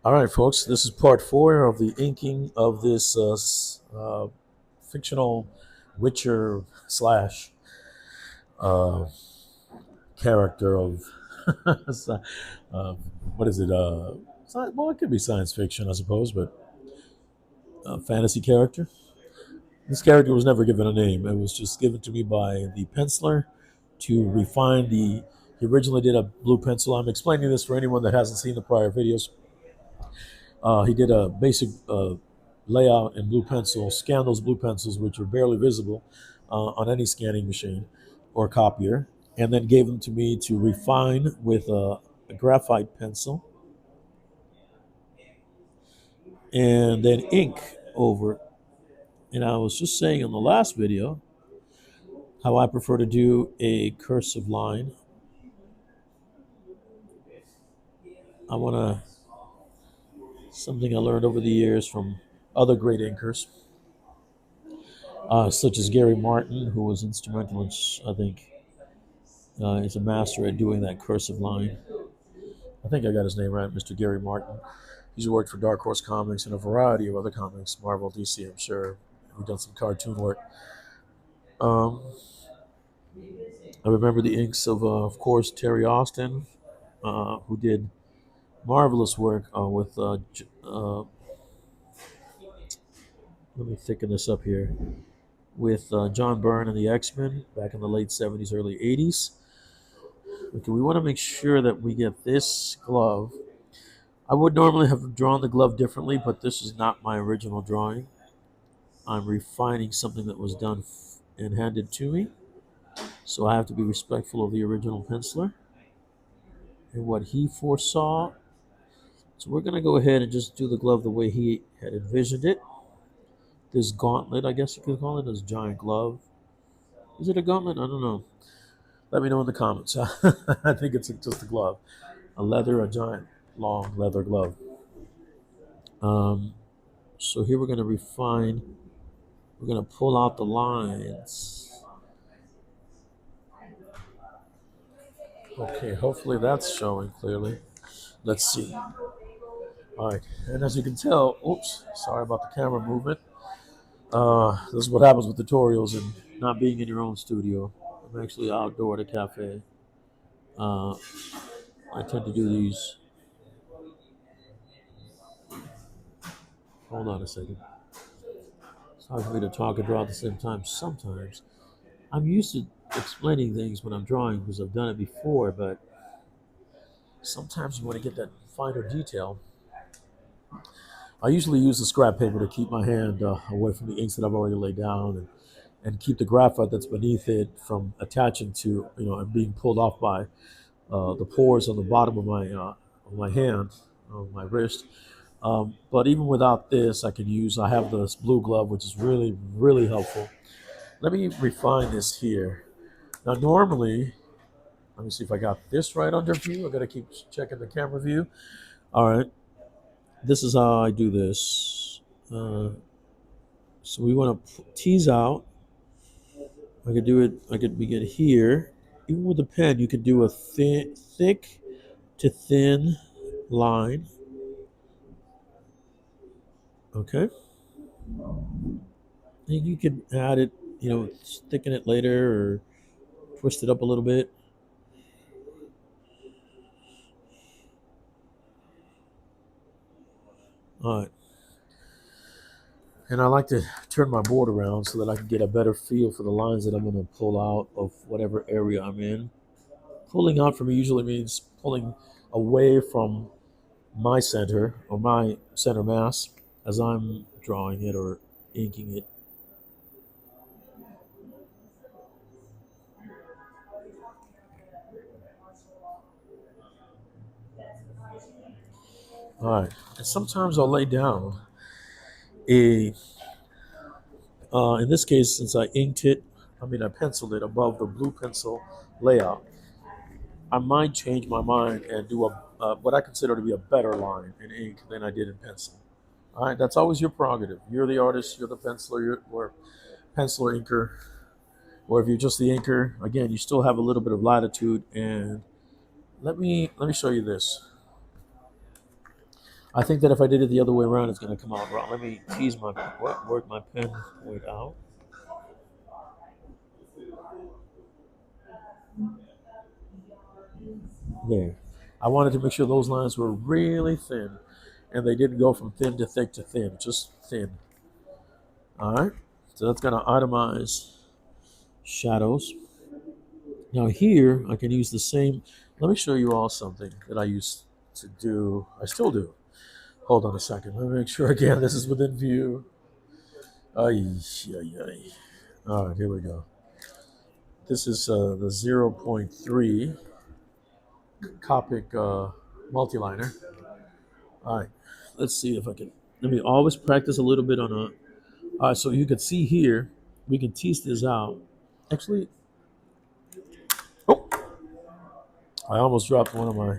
All right, folks, this is part 4 of the inking of this fictional Witcher slash uh, character of uh, what is it? Well, it could be science fiction, I suppose, but fantasy character. This character was never given a name. It was just given to me by the penciler to refine the. He originally did a blue pencil. I'm explaining this for anyone that hasn't seen the prior videos. He did a basic layout in blue pencil, scanned those blue pencils, which are barely visible on any scanning machine or copier, and then gave them to me to refine with a graphite pencil and then ink over. And I was just saying in the last video how I prefer to do a cursive line. I want to, something I learned over the years from other great inkers, such as Gary Martin, who was instrumental in, I think, he's a master at doing that cursive line. I think I got his name right, Mr. Gary Martin. He's worked for Dark Horse Comics and a variety of other comics, Marvel, DC, I'm sure. We've done some cartoon work. Um, I remember the inks of course, Terry Austin, who did marvelous work with. Let me thicken this up here. With John Byrne and the X-Men back in the late 70s, early 80s. Okay, we want to make sure that we get this glove. I would normally have drawn the glove differently, but this is not my original drawing. I'm refining something that was done and handed to me. So I have to be respectful of the original penciler and what he foresaw. So we're going to go ahead and just do the glove the way he had envisioned it. This gauntlet, I guess you could call it, this giant glove. Is it a gauntlet? I don't know. Let me know in the comments. I think it's just a glove. A giant, long leather glove. So here we're going to refine. We're going to pull out the lines. Okay, hopefully that's showing clearly. Let's see. All right, and as you can tell, oops, sorry about the camera movement. This is what happens with tutorials and not being in your own studio. I'm actually outdoor at a cafe. Uh, I tend to do these. Hold on a second. It's hard for me to talk and draw at the same time sometimes. I'm used to explaining things when I'm drawing because I've done it before, but sometimes you want to get that finer detail. I usually use the scrap paper to keep my hand away from the inks that I've already laid down and keep the graphite that's beneath it from attaching to, and being pulled off by the pores on the bottom of my hand, of my wrist. But even without this, I have this blue glove, which is really, really helpful. Let me refine this here. Now, normally, let me see if I got this right under view. I got to keep checking the camera view. All right, this is how I do this. So we want to tease out. I could do it. I could begin here. Even with a pen, you could do a thick to thin line. Okay. And you can add it, thicken it later or twist it up a little bit. All right. And I like to turn my board around so that I can get a better feel for the lines that I'm going to pull out of whatever area I'm in. Pulling out for me usually means pulling away from my center or my center mass as I'm drawing it or inking it. All right. And sometimes I'll lay down a, in this case, since I I penciled it above the blue pencil layout, I might change my mind and do what I consider to be a better line in ink than I did in pencil. All right, that's always your prerogative. You're the artist, you're the penciler, or penciler inker, or if you're just the inker, again, you still have a little bit of latitude. And let me show you this. I think that if I did it the other way around, it's going to come out wrong. Let me work my pen point out. There. I wanted to make sure those lines were really thin, and they didn't go from thin to thick to thin, just thin. All right. So that's going to itemize shadows. Now here, I can use the same. Let me show you all something that I used to do. I still do. Hold on a second. Let me make sure again this is within view. Ay, ay, ay. All right, here we go. This is the 0.3 Copic multiliner. All right, let's see if I can. Let me always practice a little bit on a. All right, so you can see here, we can tease this out. Actually, oh, I almost dropped one of my.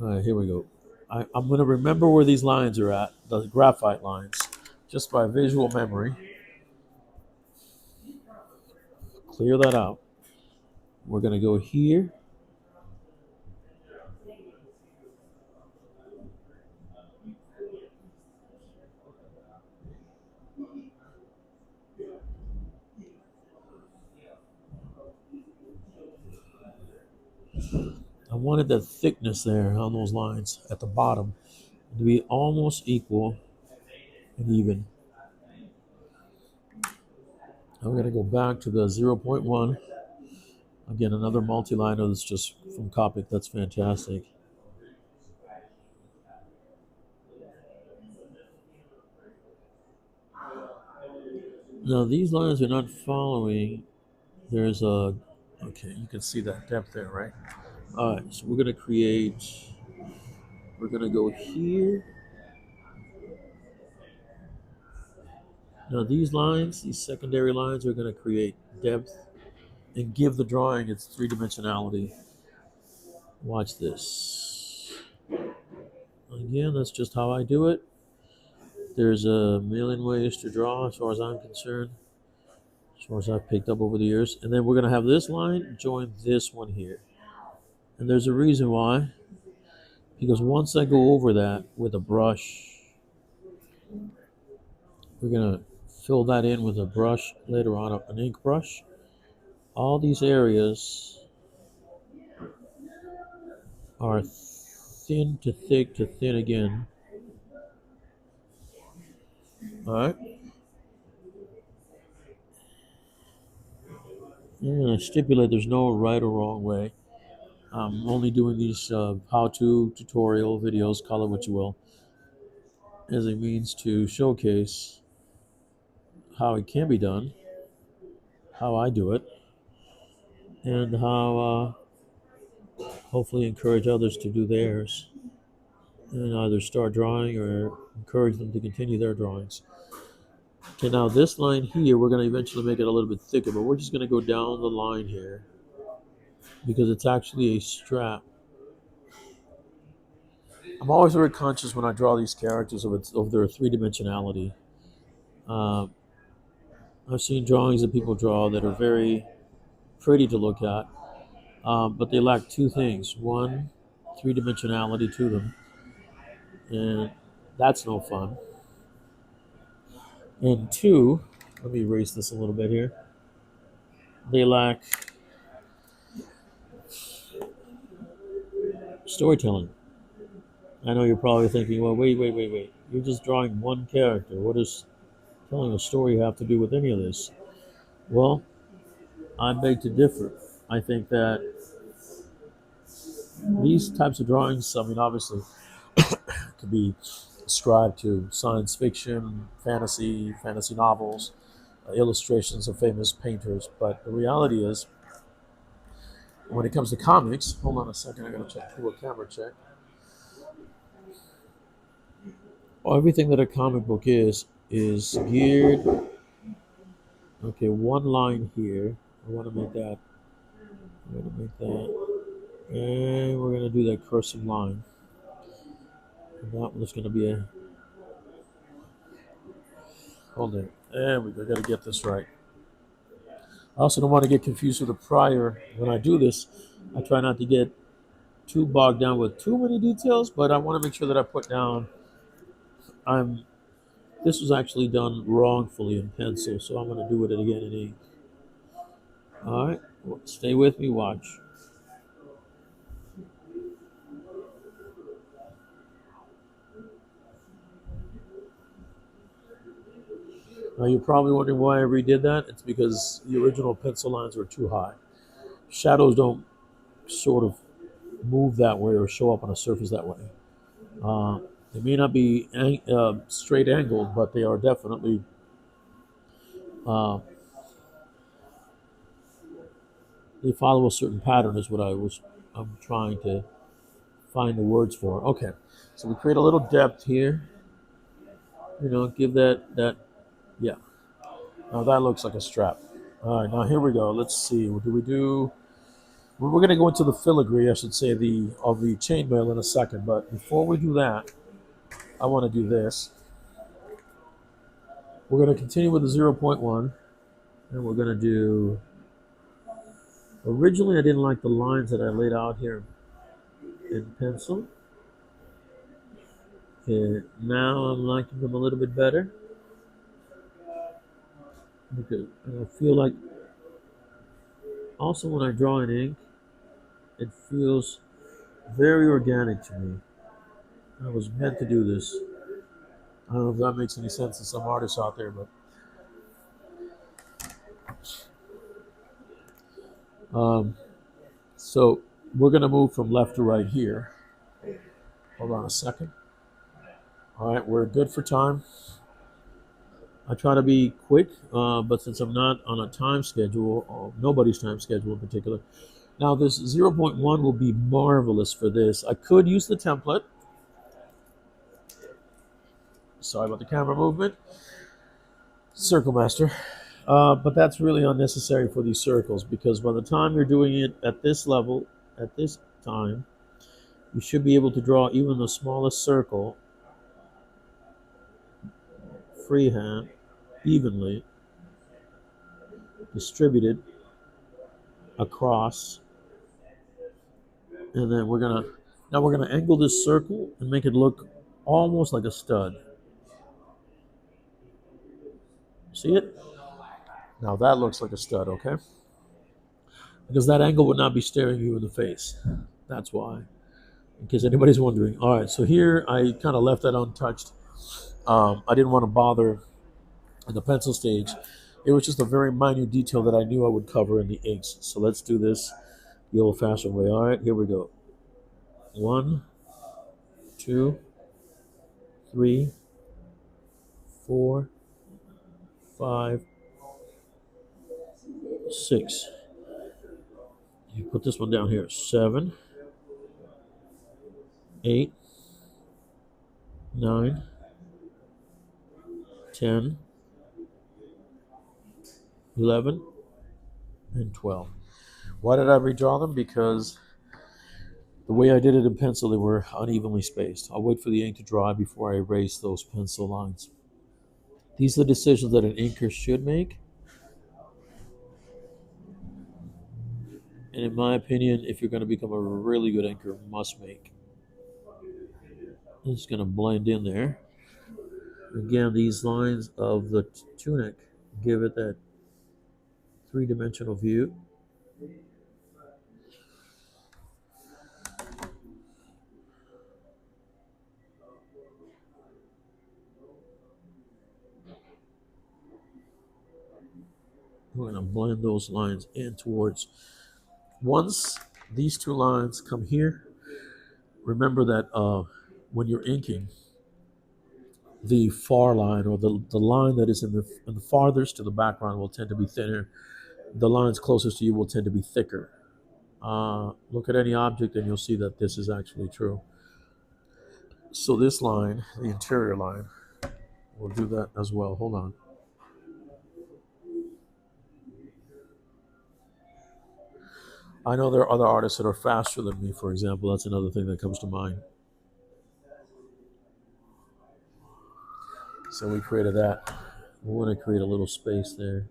All right, here we go. I'm going to remember where these lines are at, the graphite lines, just by visual memory. Clear that out. We're going to go here. I wanted the thickness there on those lines at the bottom to be almost equal and even. I'm going to go back to the 0.1. Again, another multi-liner that's just from Copic. That's fantastic. Now, these lines are not following. There's a, okay, you can see that depth there, right? All right, so we're going to go here. Now, these lines, these secondary lines, are going to create depth and give the drawing its three-dimensionality. Watch this. Again, that's just how I do it. There's a million ways to draw as far as I'm concerned, as far as I've picked up over the years. And then we're going to have this line join this one here. And there's a reason why. Because once I go over that with a brush, we're going to fill that in with a brush later on, an ink brush. All these areas are thin to thick to thin again. All right. And I stipulate there's no right or wrong way. I'm only doing these how-to tutorial videos, call it what you will, as a means to showcase how it can be done, how I do it, and how hopefully encourage others to do theirs and either start drawing or encourage them to continue their drawings. Okay, now this line here, we're going to eventually make it a little bit thicker, but we're just going to go down the line here because it's actually a strap. I'm always very conscious when I draw these characters of their three-dimensionality. I've seen drawings that people draw that are very pretty to look at, but they lack two things. One, three-dimensionality to them, and that's no fun. And two, let me erase this a little bit here. They lack storytelling. I know you're probably thinking, well, wait. You're just drawing one character. What does telling a story have to do with any of this? Well, I beg to differ. I think that these types of drawings, I mean, obviously, could be ascribed to science fiction, fantasy novels, illustrations of famous painters. But the reality is, when it comes to comics, hold on a second, I gotta do a camera check. Everything that a comic book is geared. Okay, one line here. I want to make that. I'm going to make that, and we're going to do that cursive line. And that one's going to be a. Hold it. There we go. Got to get this right. I also don't want to get confused with the prior. When I do this, I try not to get too bogged down with too many details, but I want to make sure that I put down. I'm. This was actually done wrongfully in pencil, so I'm going to do it again in ink. All right, stay with me. Watch. Now you're probably wondering why I redid that. It's because the original pencil lines were too high. Shadows don't sort of move that way or show up on a surface that way. Uh, they may not be straight angled, but they are definitely uh, they follow a certain pattern. Is what I'm trying to find the words for. Okay, so we create a little depth here. Give that. Yeah. Now that looks like a strap. All right, now here we go. Let's see. What do we do? We're going to go into the filigree, I should say, of the chainmail in a second. But before we do that, I want to do this. We're going to continue with the 0.1, and we're going to do. Originally, I didn't like the lines that I laid out here in pencil. Now I'm liking them a little bit better because I feel like also when I draw in ink, it feels very organic to me. I was meant to do this. I don't know if that makes any sense to some artists out there, but so we're gonna move from left to right here. Hold on a second. All right, we're good for time. I try to be quick, but since I'm not on a time schedule, or nobody's time schedule in particular, now this 0.1 will be marvelous for this. I could use the template. Sorry about the camera movement. Circle Master. But that's really unnecessary for these circles because by the time you're doing it at this level, at this time, you should be able to draw even the smallest circle freehand, evenly distributed across. And then we're gonna angle this circle and make it look almost like a stud. See it? Now that looks like a stud, okay? Because that angle would not be staring you in the face. That's why. In case anybody's wondering. All right, so here I kind of left that untouched. I didn't want to bother in the pencil stage. It was just a very minute detail that I knew I would cover in the inks. So let's do this the old-fashioned way. All right, here we go. 1, 2, 3, 4, 5, 6. You put this one down here. 7, 8, 9, 10, 11, and 12. Why did I redraw them? Because the way I did it in pencil, they were unevenly spaced. I'll wait for the ink to dry before I erase those pencil lines. These are the decisions that an inker should make. And in my opinion, if you're going to become a really good inker, must make. It's going to blend in there. Again, these lines of the tunic give it that three-dimensional view. We're going to blend those lines in towards. Once these two lines come here, remember that when you're inking, the far line or the line that is in the farthest to the background will tend to be thinner. The lines closest to you will tend to be thicker. Look at any object and you'll see that this is actually true. So this line, the interior line, we'll do that as well. Hold on. I know there are other artists that are faster than me, for example. That's another thing that comes to mind. So we created that. We want to create a little space there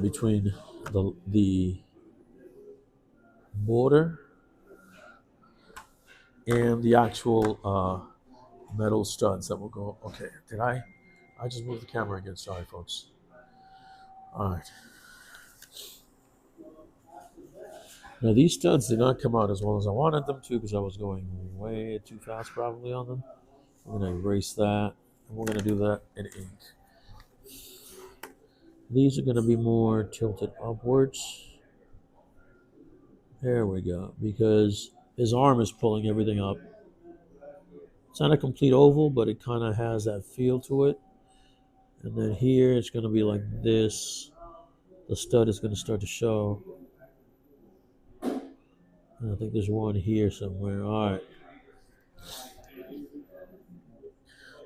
between the border and the actual metal studs that will go. Okay, did I just moved the camera again. Sorry, folks. All right. Now these studs did not come out as well as I wanted them to because I was going way too fast probably on them. I'm going to erase that, and we're going to do that in ink. These are going to be more tilted upwards. There we go, because his arm is pulling everything up. It's not a complete oval, but it kind of has that feel to it. And then here it's going to be like this. The stud is going to start to show. And I think there's one here somewhere. All right.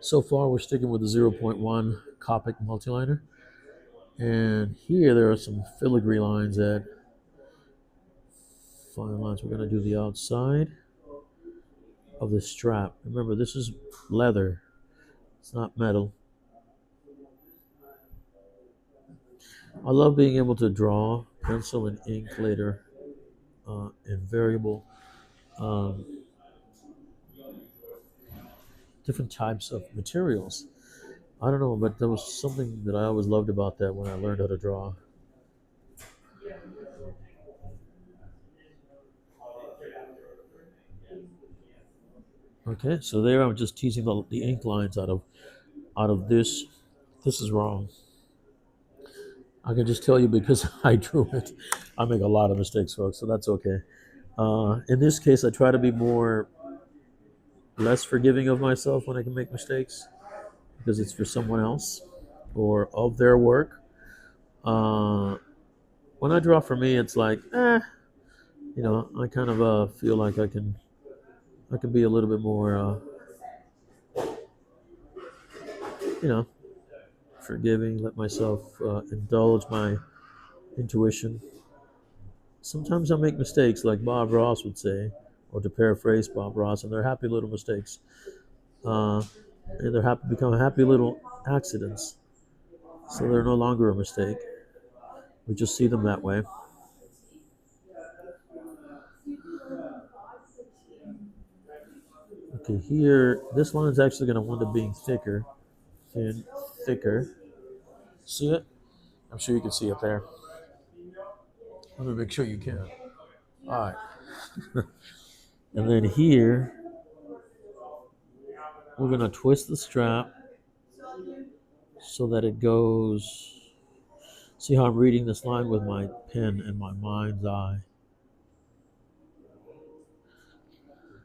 So far, we're sticking with the 0.1 Copic multiliner. And here there are some filigree lines that fine lines. We're going to do the outside of the strap. Remember, this is leather. It's not metal. I love being able to draw pencil and ink later in variable um, different types of materials. I don't know, but there was something that I always loved about that when I learned how to draw. Okay, so there I'm just teasing the ink lines out of this. This is wrong. I can just tell you because I drew it. I make a lot of mistakes, folks, so that's okay. In this case, I try to be less forgiving of myself when I can make mistakes because it's for someone else or of their work. Uh, when I draw for me, it's like, I kind of feel like I can be a little bit more, you know, forgiving. Let myself indulge my intuition. Sometimes I make mistakes, like Bob Ross would say, or to paraphrase Bob Ross, and they're happy little mistakes. Uh, and they're happy become happy little accidents. So they're no longer a mistake. We just see them that way. Okay, here, this line's actually going to wind up being thicker, thicker. See it? I'm sure you can see it there. Let me make sure you can. All right. And then here, we're going to twist the strap so that it goes. See how I'm reading this line with my pen and my mind's eye.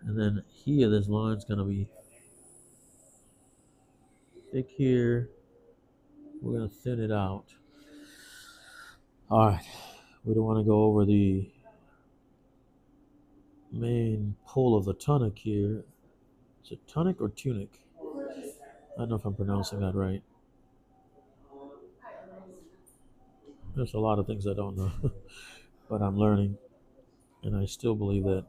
And then here, this line's going to be thick here. We're going to thin it out. All right. We don't want to go over the main pole of the tunic here. Is it tunic or tunic? I don't know if I'm pronouncing that right. There's a lot of things I don't know, but I'm learning, and I still believe that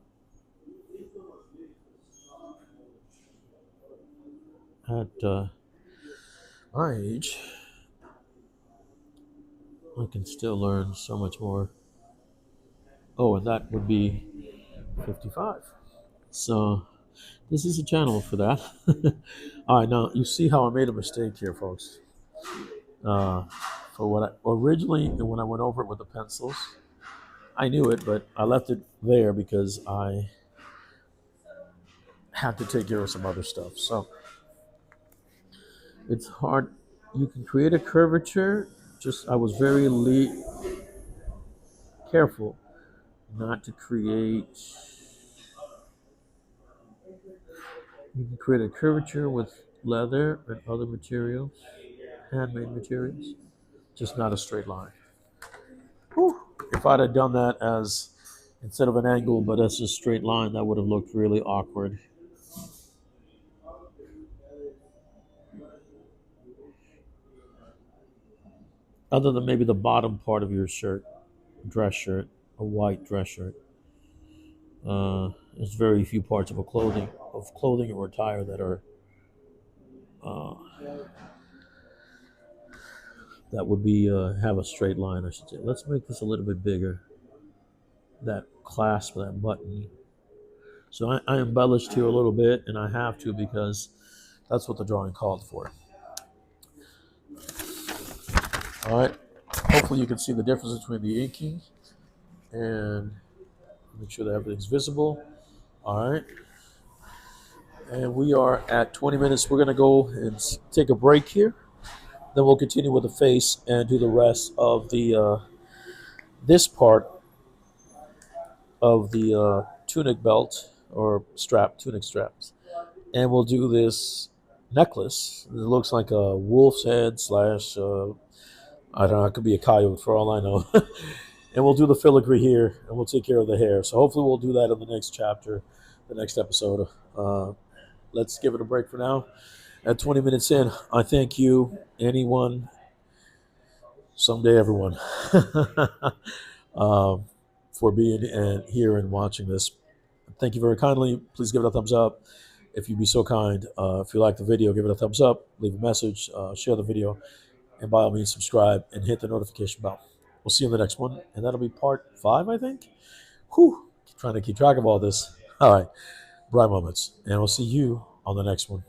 at my age, I can still learn so much more. Oh, and that would be 55. So this is a channel for that. All right, now you see how I made a mistake here, folks. Uh, for what I originally, when I went over it with the pencils, I knew it, but I left it there because I had to take care of some other stuff. So it's hard. You can create a curvature. Just I was very careful not to create. You can create a curvature with leather and other materials, handmade materials, just not a straight line. Whew. If I'd have done that as instead of an angle, but as a straight line, that would have looked really awkward. Other than maybe the bottom part of your shirt, dress shirt, a white dress shirt. There's very few parts of clothing or attire that are uh, that would be have a straight line. I should say. Let's make this a little bit bigger. that clasp, that button. So I embellished here a little bit, and I have to because that's what the drawing called for. All right. Hopefully you can see the difference between the inking and make sure that everything's visible. All right. And we are at 20 minutes. We're going to go and take a break here. Then we'll continue with the face and do the rest of the this part of the tunic belt or strap, tunic straps. And we'll do this necklace. It looks like a wolf's head slash, I don't know, it could be a coyote for all I know. And we'll do the filigree here, and we'll take care of the hair. So hopefully we'll do that in the next chapter, the next episode. Let's give it a break for now. At 20 minutes in, I thank you, anyone, someday everyone, um, for being here and watching this. Thank you very kindly. Please give it a thumbs up if you'd be so kind. If you like the video, give it a thumbs up, leave a message, share the video, and by all means subscribe and hit the notification bell. We'll see you in the next one, and that'll be part 5, I think. Whew, trying to keep track of all this. All right, bright moments, and we'll see you on the next one.